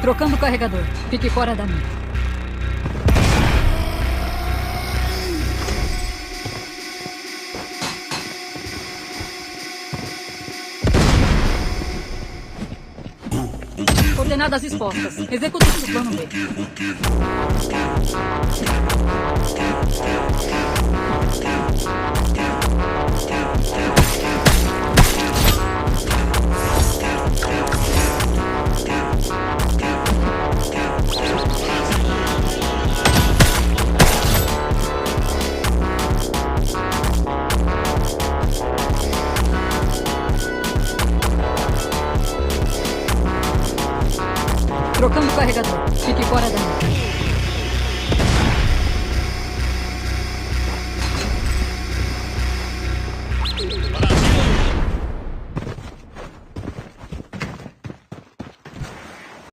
Trocando o carregador. Fique fora da mira. Coordenadas expostas. Executando o plano B. Trocando o carregador. Fique fora da mira.